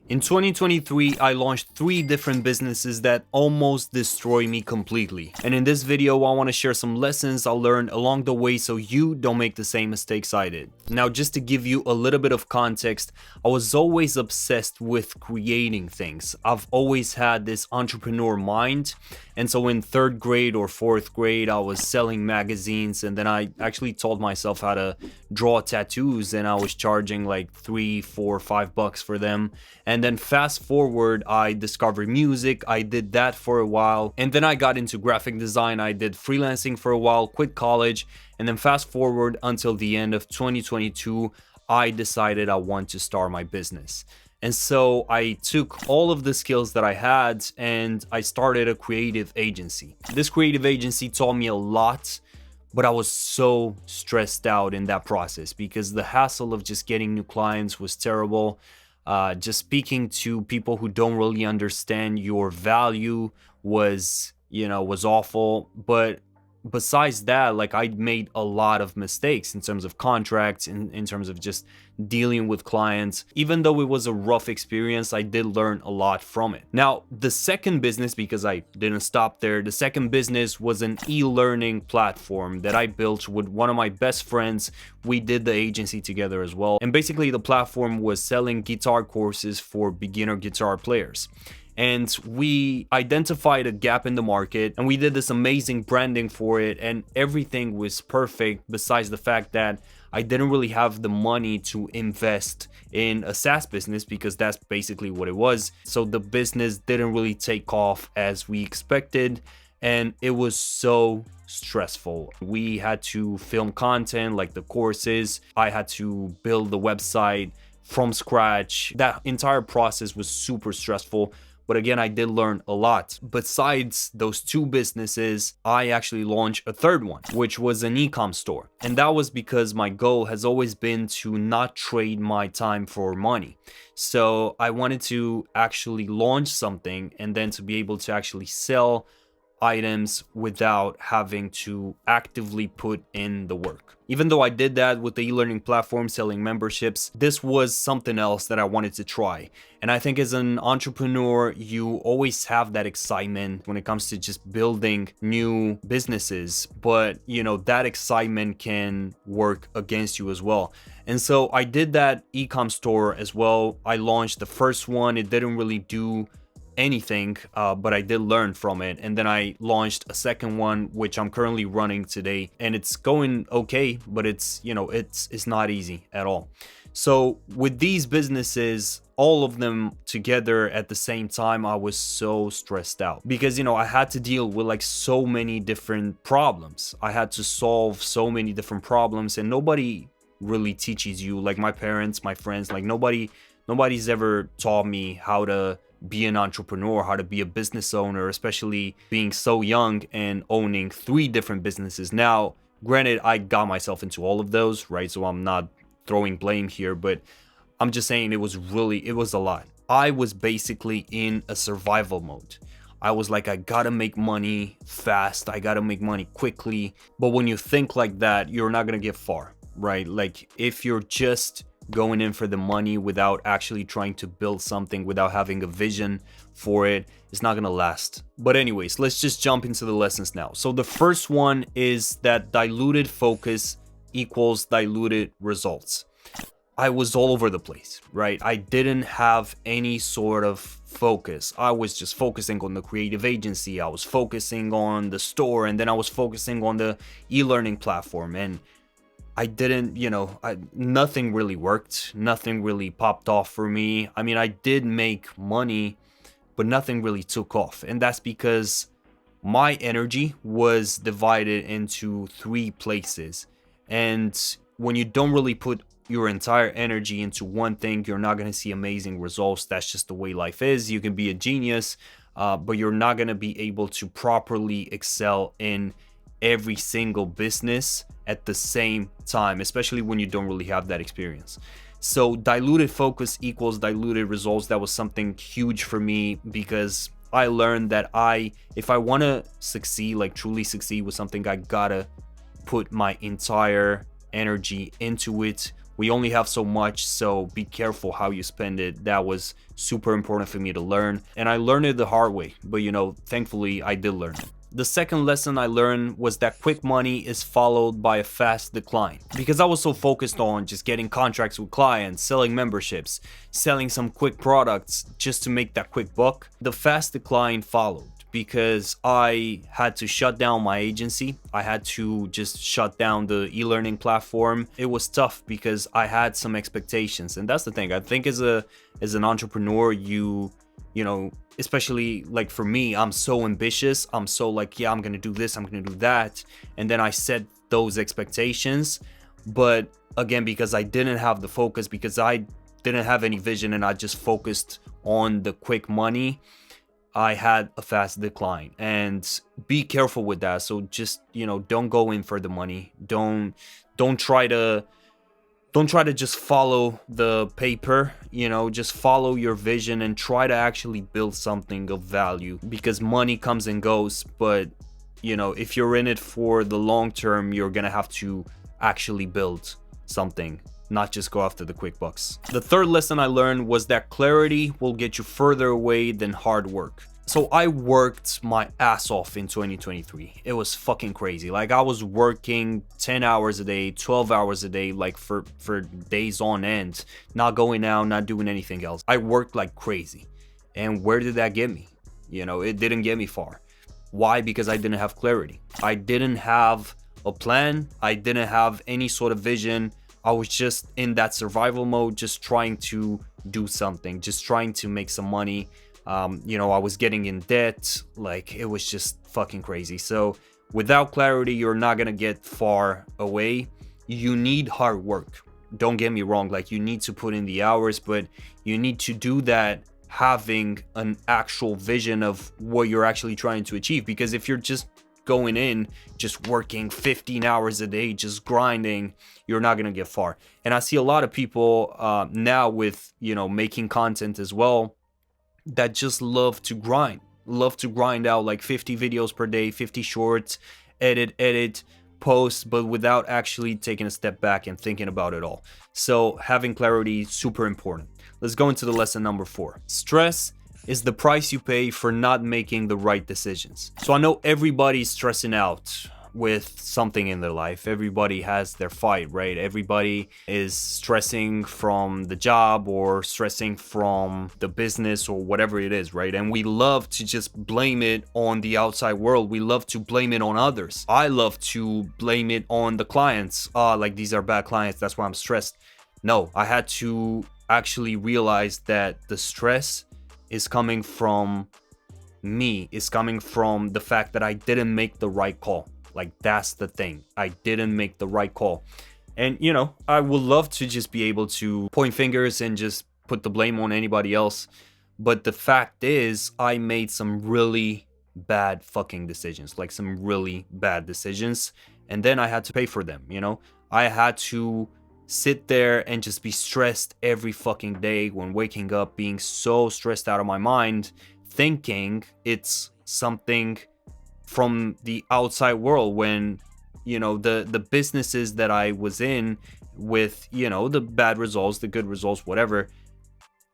In 2023, I launched 3 different businesses that almost destroy me completely. And in this video, I want to share some lessons I learned along the way so you don't make the same mistakes I did. Now, just to give you a little bit of context, I was always obsessed with creating things. I've always had this entrepreneur mind. And so in 3rd grade or 4th grade, I was selling magazines, and then I actually taught myself how to draw tattoos, and I was charging like $3, $4, $5 for them. And then fast forward, I discovered music. I did that for a while, and then I got into graphic design. I did freelancing for a while, quit college, and then fast forward until the end of 2022, I decided I want to start my business. And so I took all of the skills that I had and I started a creative agency. This creative agency taught me a lot, but I was so stressed out in that process because the hassle of just getting new clients was terrible. Just speaking to people who don't really understand your value was awful. But besides that, like, I made a lot of mistakes in terms of contracts, in terms of just dealing with clients. Even though it was a rough experience, I did learn a lot from it. Now, the second business, because I didn't stop there, the second business was an e-learning platform that I built with one of my best friends. We did the agency together as well. And basically the platform was selling guitar courses for beginner guitar players. And we identified a gap in the market and we did this amazing branding for it, and everything was perfect besides the fact that I didn't really have the money to invest in a SaaS business, because that's basically what it was. So the business didn't really take off as we expected, and it was so stressful. We had to film content like the courses. I had to build the website from scratch. That entire process was super stressful. But again, I did learn a lot. Besides those 2 businesses, I actually launched a 3rd one, which was an e-com store. And that was because my goal has always been to not trade my time for money. So I wanted to actually launch something and then to be able to actually sell items without having to actively put in the work. Even though I did that with the e-learning platform, selling memberships, this was something else that I wanted to try. And I think as an entrepreneur, you always have that excitement when it comes to just building new businesses, but that excitement can work against you as well. And so I did that e-com store as well. I launched the first one. It didn't really do anything, but I did learn from it. And then I launched a second one, which I'm currently running today, and it's going okay, but it's not easy at all. So with these businesses, all of them together at the same time, I was so stressed out because I had to deal with like so many different problems. I had to solve so many different problems, and nobody really teaches you, like my parents, my friends, like nobody's ever taught me how to be an entrepreneur, how to be a business owner, especially being so young and owning 3 different businesses. Now, granted, I got myself into all of those, right? So I'm not throwing blame here, but I'm just saying it was a lot. I was basically in a survival mode. I was like, I gotta make money fast. I gotta make money quickly. But when you think like that, you're not gonna get far, right? Like if you're just going in for the money without actually trying to build something, without having a vision for it, it's not gonna last. But anyways, let's just jump into the lessons now. So the first one is that diluted focus equals diluted results. I was all over the place, right? I didn't have any sort of focus. I was just focusing on the creative agency. I was focusing on the store, and then I was focusing on the e-learning platform, and I didn't, nothing really worked. Nothing really popped off for me. I mean, I did make money, but nothing really took off. And that's because my energy was divided into 3 places. And when you don't really put your entire energy into one thing, you're not going to see amazing results. That's just the way life is. You can be a genius, but you're not going to be able to properly excel in every single business at the same time, especially when you don't really have that experience. So diluted focus equals diluted results. That was something huge for me because I learned that if I want to succeed, like truly succeed with something, I gotta put my entire energy into it We only have so much, so be careful how you spend it. That was super important for me to learn, and I learned it the hard way, but you know, thankfully I did learn it. The second lesson I learned was that quick money is followed by a fast decline. Because I was so focused on just getting contracts with clients, selling memberships, selling some quick products just to make that quick buck, the fast decline followed because I had to shut down my agency. I had to just shut down the e-learning platform. It was tough because I had some expectations, and that's the thing. I think as an entrepreneur, you know, especially like for me, I'm so ambitious. I'm so like, yeah, I'm gonna do this, I'm gonna do that, and then I set those expectations. But again, because I didn't have the focus, because I didn't have any vision, and I just focused on the quick money, I had a fast decline. And be careful with that. So just, you know, don't go in for the money. Don't try to just follow the paper, you know, just follow your vision and try to actually build something of value, because money comes and goes. But, you know, if you're in it for the long term, you're gonna have to actually build something, not just go after the quick bucks. The third lesson I learned was that clarity will get you further away than hard work. So I worked my ass off in 2023. It was fucking crazy. Like, I was working 10 hours a day, 12 hours a day, like for days on end, not going out, not doing anything else. I worked like crazy. And where did that get me? You know, it didn't get me far. Why? Because I didn't have clarity. I didn't have a plan. I didn't have any sort of vision. I was just in that survival mode, just trying to do something, just trying to make some money. You know, I was getting in debt. Like, it was just fucking crazy. So without clarity, you're not gonna get far away. You need hard work. Don't get me wrong. Like, you need to put in the hours, but you need to do that having an actual vision of what you're actually trying to achieve. Because if you're just going in, just working 15 hours a day, just grinding, you're not gonna get far. And I see a lot of people now with, you know, making content as well, that just love to grind out like 50 videos per day, 50 shorts, edit, post, but without actually taking a step back and thinking about it all. So having clarity is super important. Let's go into the lesson number 4. Stress is the price you pay for not making the right decisions. So I know everybody's stressing out with something in their life. Everybody has their fight, right? Everybody is stressing from the job or stressing from the business or whatever it is, right? And we love to just blame it on the outside world. We love to blame it on others. I love to blame it on the clients. Like, these are bad clients, that's why I'm stressed. No, I had to actually realize that the stress is coming from me. It's coming from the fact that I didn't make the right call. Like, that's the thing. I didn't make the right call. And, you know, I would love to just be able to point fingers and just put the blame on anybody else. But the fact is, I made some really bad fucking decisions. Like, some really bad decisions. And then I had to pay for them, you know? I had to sit there and just be stressed every fucking day when waking up, being so stressed out of my mind, thinking it's something from the outside world, when, you know, the businesses that I was in with, you know, the bad results, the good results, whatever,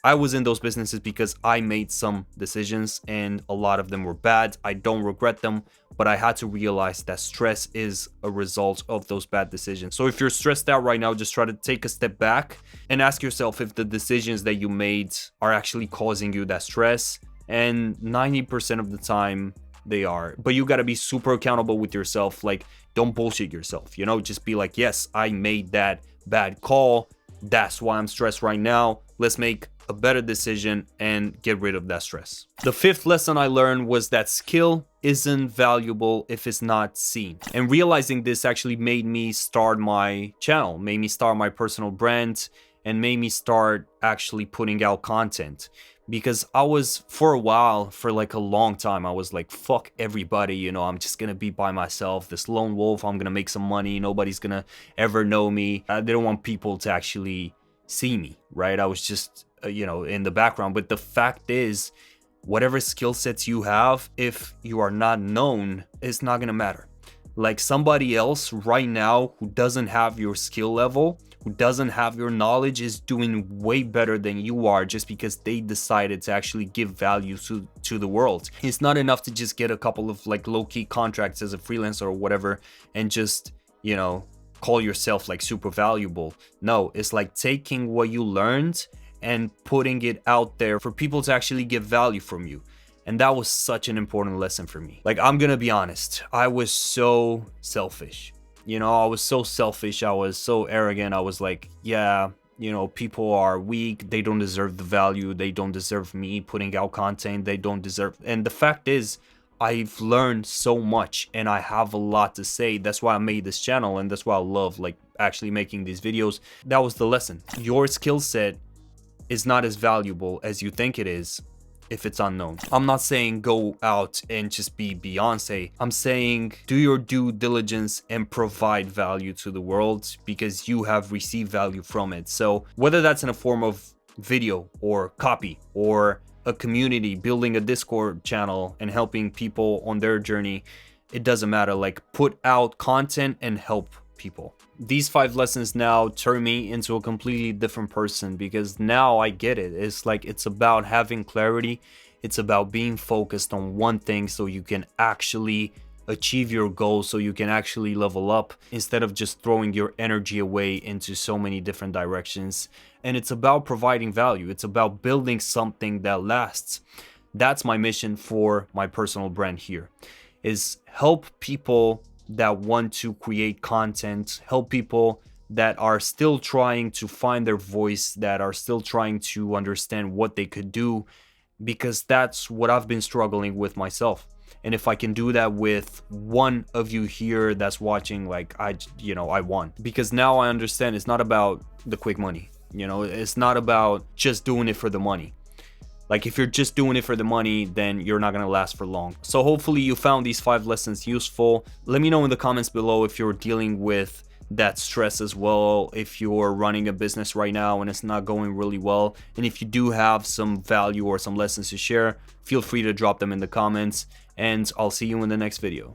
I was in those businesses because I made some decisions, and a lot of them were bad. I don't regret them, but I had to realize that stress is a result of those bad decisions. So if you're stressed out right now, just try to take a step back and ask yourself if the decisions that you made are actually causing you that stress. And 90% of the time, they are. But you got to be super accountable with yourself. Like, don't bullshit yourself, you know? Just be like, yes, I made that bad call. That's why I'm stressed right now. Let's make a better decision and get rid of that stress. The fifth lesson I learned was that skill isn't valuable if it's not seen. And realizing this actually made me start my channel, made me start my personal brand, and made me start actually putting out content. Because I was, for a while, for like a long time, I was like, fuck everybody, you know, I'm just gonna be by myself, this lone wolf, I'm gonna make some money, nobody's gonna ever know me. I didn't want people to actually see me, right? I was just, you know, in the background. But the fact is, whatever skill sets you have, if you are not known, it's not gonna matter. Like, somebody else right now who doesn't have your skill level who doesn't have your knowledge is doing way better than you are just because they decided to actually give value to the world. It's not enough to just get a couple of like low-key contracts as a freelancer or whatever and just, you know, call yourself like super valuable. No, it's like taking what you learned and putting it out there for people to actually get value from you. And that was such an important lesson for me. Like, I'm gonna be honest, I was so selfish. You know, I was so selfish, I was so arrogant. I was like, yeah, you know, people are weak, they don't deserve the value, they don't deserve me putting out content, they don't deserve. And the fact is, I've learned so much and I have a lot to say. That's why I made this channel, and that's why I love like actually making these videos. That was the lesson. Your skill set is not as valuable as you think it is if it's unknown. I'm not saying go out and just be Beyonce. I'm saying do your due diligence and provide value to the world because you have received value from it. So whether that's in a form of video or copy or a community, building a Discord channel and helping people on their journey, it doesn't matter. Like, put out content and help people. These 5 lessons now turn me into a completely different person because now I get it. It's like, it's about having clarity. It's about being focused on one thing so you can actually achieve your goals, so you can actually level up instead of just throwing your energy away into so many different directions. And it's about providing value. It's about building something that lasts. That's my mission for my personal brand here, is help people that want to create content, help people that are still trying to find their voice, that are still trying to understand what they could do, because that's what I've been struggling with myself. And if I can do that with one of you here that's watching, like, I won. Because now I understand it's not about the quick money. You know, it's not about just doing it for the money. Like, if you're just doing it for the money, then you're not gonna last for long. So hopefully you found these 5 lessons useful. Let me know in the comments below if you're dealing with that stress as well, if you're running a business right now and it's not going really well, and if you do have some value or some lessons to share, feel free to drop them in the comments, and I'll see you in the next video.